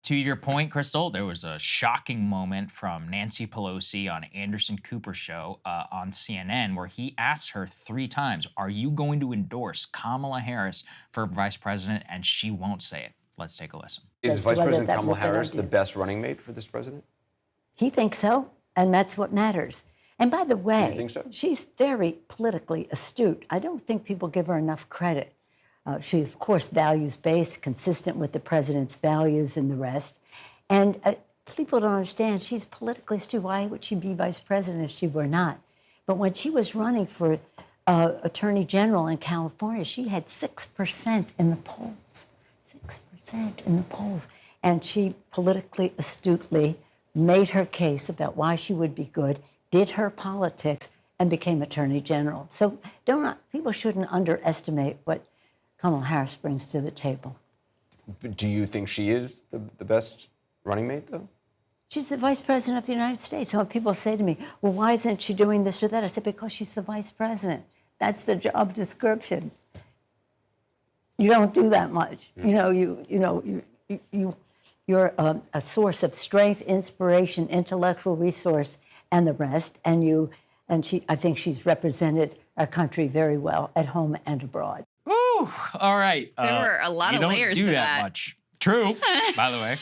To your point, Krystal, there was a shocking moment from Nancy Pelosi on Anderson Cooper's show on CNN where he asked her 3 times, are you going to endorse Kamala Harris for vice president? And she won't say it. Let's take a listen. Is Vice President Kamala Harris the best running mate for this president? He thinks so, and that's what matters. And by the way, do you think so? She's very politically astute. I don't think people give her enough credit. She's, of course, values-based, consistent with the president's values and the rest. And people don't understand, she's politically astute. Why would she be vice president if she were not? But when she was running for attorney general in California, she had 6% in the polls. 6% in the polls. And she politically astutely made her case about why she would be good, did her politics, and became attorney general. So people shouldn't underestimate what Kamala Harris brings to the table. Do you think she is the best running mate, though? She's the vice president of the United States. So when people say to me, well, why isn't she doing this or that? I said, because she's the vice president. That's the job description. You don't do that much. You're a source of strength, inspiration, intellectual resource, and the rest. I think she's represented our country very well at home and abroad. Ooh, all right. There were a lot of layers to that. You don't do that much. True, by the way.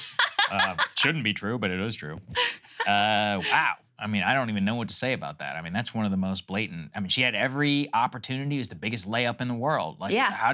Shouldn't be true, but it is true. Wow. I mean, I don't even know what to say about that. I mean, that's one of the most blatant. I mean, she had every opportunity. It was the biggest layup in the world. Like, yeah.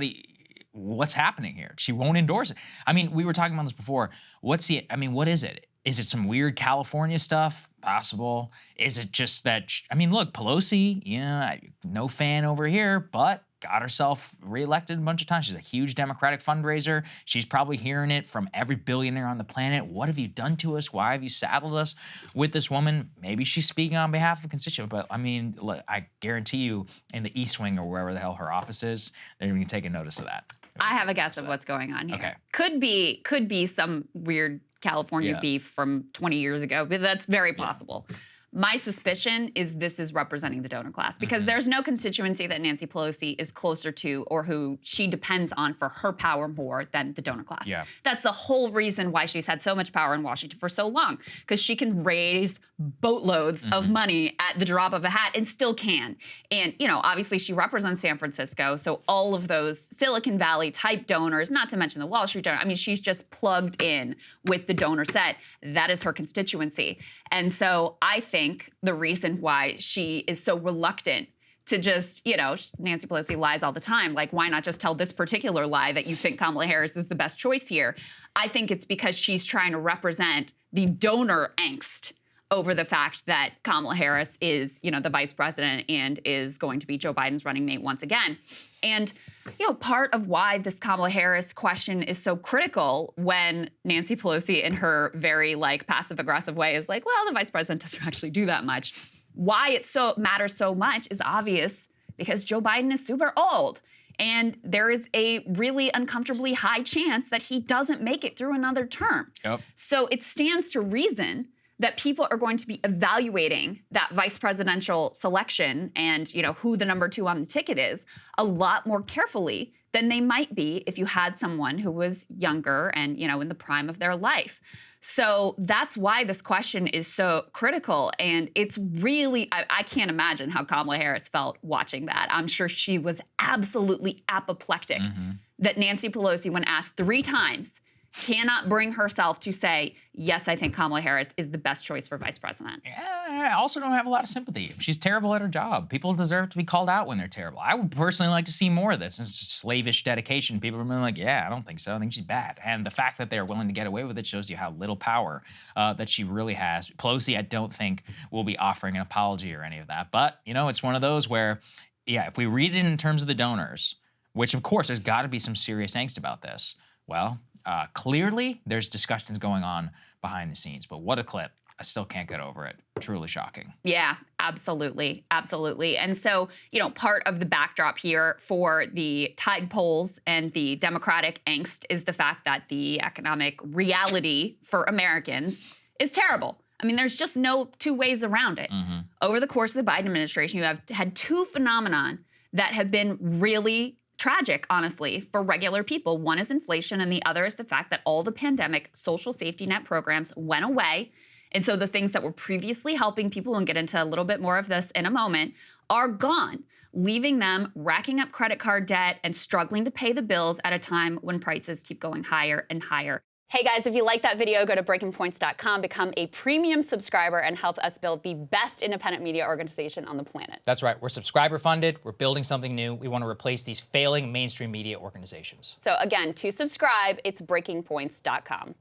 What's happening here? She won't endorse it. I mean, we were talking about this before. What is it? Is it some weird California stuff? Possible. Is it just that, look, Pelosi, no fan over here, but got herself reelected a bunch of times. She's a huge Democratic fundraiser. She's probably hearing it from every billionaire on the planet. What have you done to us? Why have you saddled us with this woman? Maybe she's speaking on behalf of a constituent, but look, I guarantee you in the East Wing or wherever the hell her office is, they're going to take a notice of that. I have a guess of what's going on here. Okay. Could be some weird California beef from 20 years ago, but that's very possible. Yeah. My suspicion is this is representing the donor class because there's no constituency that Nancy Pelosi is closer to or who she depends on for her power more than the donor class. Yeah. That's the whole reason why she's had so much power in Washington for so long, because she can raise boatloads of money at the drop of a hat and still can. And, obviously she represents San Francisco, so all of those Silicon Valley type donors, not to mention the Wall Street donor, she's just plugged in with the donor set. That is her constituency. And so I think the reason why she is so reluctant to just, Nancy Pelosi lies all the time. Like, why not just tell this particular lie that you think Kamala Harris is the best choice here? I think it's because she's trying to represent the donor angst over the fact that Kamala Harris is, the vice president and is going to be Joe Biden's running mate once again. And, part of why this Kamala Harris question is so critical when Nancy Pelosi in her very passive-aggressive way is like, well, the vice president doesn't actually do that much. Why it matters so much is obvious because Joe Biden is super old. And there is a really uncomfortably high chance that he doesn't make it through another term. Yep. So it stands to reason that people are going to be evaluating that vice presidential selection and, who the number 2 on the ticket is a lot more carefully than they might be if you had someone who was younger and, in the prime of their life. So that's why this question is so critical. And it's really, I can't imagine how Kamala Harris felt watching that. I'm sure she was absolutely apoplectic that Nancy Pelosi, when asked 3 times, cannot bring herself to say, yes, I think Kamala Harris is the best choice for vice president. Yeah, I also don't have a lot of sympathy. She's terrible at her job. People deserve to be called out when they're terrible. I would personally like to see more of this. It's just slavish dedication. People are like, yeah, I don't think so. I think she's bad. And the fact that they're willing to get away with it shows you how little power that she really has. Pelosi, I don't think, will be offering an apology or any of that. But, it's one of those where, if we read it in terms of the donors, which, of course, there's got to be some serious angst about this, well, clearly, there's discussions going on behind the scenes, but what a clip. I still can't get over it. Truly shocking. Yeah, absolutely. Absolutely. And so, part of the backdrop here for the tide polls and the Democratic angst is the fact that the economic reality for Americans is terrible. There's just no 2 ways around it. Over the course of the Biden administration, you have had 2 phenomenon that have been really tragic, honestly, for regular people. One is inflation, and the other is the fact that all the pandemic social safety net programs went away. And so the things that were previously helping people, and get into a little bit more of this in a moment, are gone, leaving them racking up credit card debt and struggling to pay the bills at a time when prices keep going higher and higher. Hey guys, if you like that video, go to breakingpoints.com, become a premium subscriber, and help us build the best independent media organization on the planet. That's right. We're subscriber funded. We're building something new. We want to replace these failing mainstream media organizations. So again, to subscribe, it's breakingpoints.com.